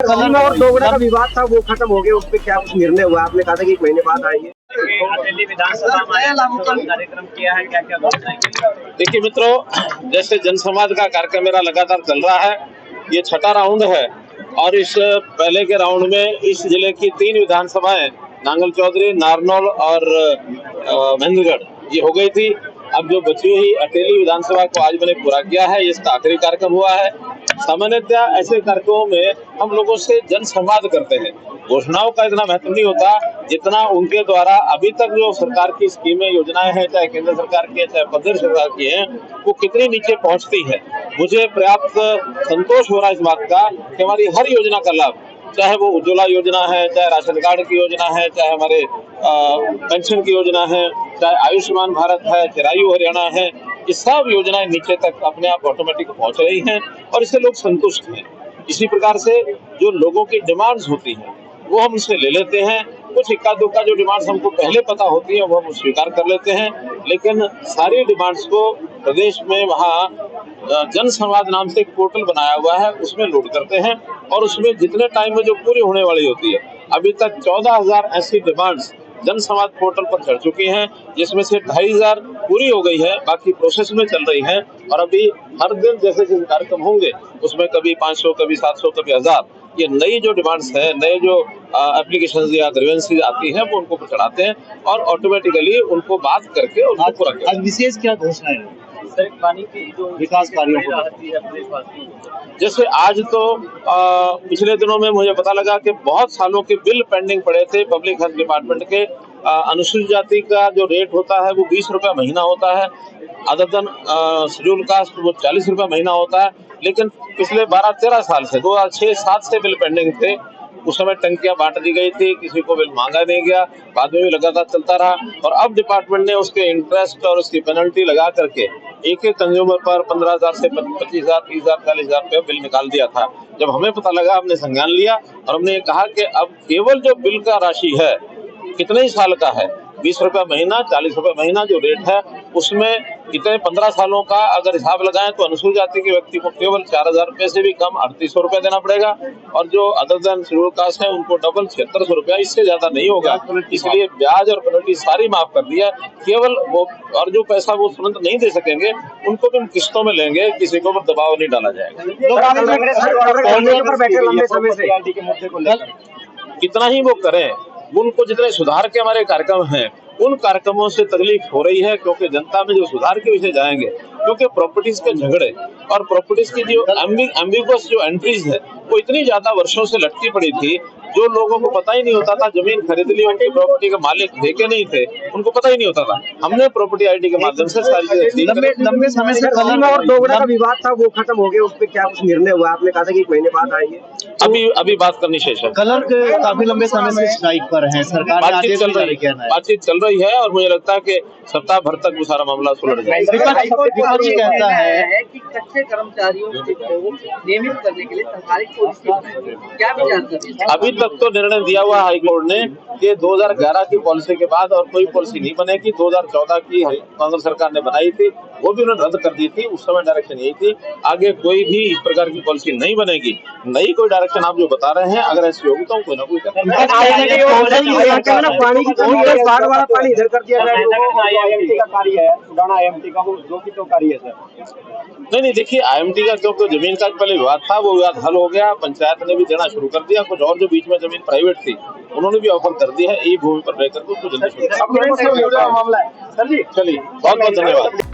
कल में और दोगुना का विवाद था वो खत्म हो गया, उस पर क्या कुछ निर्णय हुआ? आपने कहा था कि 1 महीने बाद आएंगे। दिल्ली विधानसभा में कार्यक्रम किया है, क्या क्या बताएंगे? देखिए मित्रों, जैसे जनसंवाद का कार्यक्रम मेरा लगातार चल रहा है, ये 6ठा राउंड है और इस पहले के राउंड में इस जिले की 3 विधानसभाएं नांगल चौधरी, नारनौल और महेंद्रगढ़ ये हो गई थी। अब जो बची हुई अटेली विधानसभा को आज मैंने पूरा किया है, इसका आखिरी कार्यक्रम हुआ है। सामान्यतः ऐसे कार्यक्रमों में हम लोगों से जन संवाद करते हैं। घोषणाओं का इतना महत्व नहीं होता जितना उनके द्वारा अभी तक जो सरकार की स्कीमें योजनाएं हैं, चाहे केंद्र सरकार की है चाहे प्रदेश सरकार की है, वो कितनी नीचे पहुंचती है। मुझे पर्याप्त संतोष हो रहा है इस बात का कि हमारी हर योजना का लाभ, चाहे वो उज्ज्वला योजना है, चाहे राशन कार्ड की योजना है, चाहे हमारे पेंशन की योजना है, चाहे आयुष्मान भारत है, चिरायु हरियाणा है, ये सब योजनाएं नीचे तक अपने आप ऑटोमेटिक पहुंच रही हैं और इससे लोग संतुष्ट हैं। इसी प्रकार से जो लोगों की डिमांड्स होती हैं वो हम उनसे ले लेते हैं। कुछ इक्का दुक्का जो डिमांड्स हमको पहले पता होती है वो हम स्वीकार कर लेते हैं, लेकिन सारी डिमांड्स को प्रदेश में वहाँ जन संवाद नाम से एक पोर्टल बनाया हुआ है, उसमें लोड करते हैं और उसमें जितने टाइम में जो पूरी होने वाली होती है, अभी तक 14,000 ऐसी डिमांड्स जन संवाद पोर्टल पर चढ़ चुकी हैं, जिसमें से 2,500 पूरी हो गई है, बाकी प्रोसेस में चल रही है। और अभी हर दिन जैसे जैसे कार्यक्रम होंगे उसमें कभी 500, कभी 700, कभी 1000 ये नई जो डिमांड्स है, नए जो एप्लीकेशंस या ग्रीवेंसेस आती हैं वो उनको चढ़ाते हैं और ऑटोमेटिकली उनको बात करके उनको पूरा करते हैं। आज विशेष क्या घोषणा है सर, पानी की जो विकास कार्यों को जैसे आज तो पिछले दिनों में मुझे पता लगा कि बहुत सालों के बिल पेंडिंग पड़े थे पब्लिक हेल्थ डिपार्टमेंट के। अनुसूचित जाति का जो रेट होता है वो 20 रुपया महीना होता है, अदर देन शेड्यूल कास्ट वो 40 रुपया महीना होता है। लेकिन पिछले 12-13 साल से 2006-07 से बिल पेंडिंग थे। उस समय टंकियां बांट दी गई थी, किसी को बिल मांगा नहीं गया, बाद में भी लगातार चलता रहा और अब डिपार्टमेंट ने उसके इंटरेस्ट और उसकी पेनल्टी लगा करके एक कंज्यूमर पर 15,000 से 25,000, 30,000, 40,000 रुपये बिल निकाल दिया था। जब हमें पता लगा हमने संज्ञान लिया और हमने कहा कि अब केवल जो बिल का राशि है कितने ही साल का है, 20 रुपया महीना, 40 रुपया महीना जो रेट है उसमें कितने 15 सालों का अगर हिसाब लगाएं तो अनुसूचित जाति के व्यक्ति को केवल 4,000 रुपये से भी कम 3,800 रुपया देना पड़ेगा और जो अदर देन शेड्यूल कास्ट है उनको डबल 7,600 रुपया, इससे ज्यादा नहीं होगा। इसलिए ब्याज और पेनल्टी सारी माफ कर दिया, केवल वो और जो पैसा वो तुरंत नहीं दे सकेंगे उनको भी हम किस्तों में लेंगे, किसी को दबाव नहीं डाला जाएगा। कितना ही वो करें, उनको जितने सुधार के हमारे कार्यक्रम हैं उन कार्यक्रमों से तकलीफ हो रही है, क्योंकि जनता में जो सुधार के विषय जाएंगे, क्योंकि प्रॉपर्टीज के झगड़े और प्रॉपर्टीज की जो एम्बिगुअस जो एंट्रीज है वो इतनी ज्यादा वर्षों से लटकी पड़ी थी, जो लोगों को पता ही नहीं होता था, जमीन खरीद ली उनकी प्रॉपर्टी के मालिक थे के नहीं थे उनको पता ही नहीं होता था। हमने प्रॉपर्टी आईडी के माध्यम से सारी चीजें लंबे समय से कल में और दोगुना का विवाद था वो खत्म हो गया, उस पर क्या कुछ निर्णय हुआ? आपने कहा था कि 1 महीने बाद आएंगे। अभी बात करनी शेष है। कलर काफी लंबे समय से स्ट्राइक पर है, सरकार बातचीत चल रही है और मुझे लगता है कि सप्ताह भर तक वो सारा मामला सुलझ जाएगा। विपक्ष कहता है कि कच्चे कर्मचारियों को नियमित करने के लिए सरकारी पॉलिसी क्या विचार करती है? अभी तक तो निर्णय दिया हुआ हाईकोर्ट ने कि 2011 की पॉलिसी के बाद और कोई पॉलिसी नहीं बनेगी। 2014 की कांग्रेस सरकार ने बनाई थी, वो भी उन्होंने रद्द कर दी थी। उस समय डायरेक्शन यही थी, आगे कोई भी इस प्रकार की पॉलिसी नहीं बनेगी। नई कोई डायरेक्शन आप जो बता रहे हैं, अगर ऐसी होगी तो कोई ना कोई पानी इधर कर दिया IMT का कार्य है, उड़ाना IMT का वो जो की तो कार्य है सर। नहीं देखिए, IMT का क्योंकि जमीन का पहले विवाद था, वो विवाद हल हो गया, पंचायत ने भी देना शुरू कर दिया। कुछ और जो बीच में जमीन प्राइवेट थी उन्होंने भी ऑफर कर दी है, ई भूमि पर रहकर उसको जल्दी शुरू। मामला है सर जी। चलिए, बहुत बहुत धन्यवाद।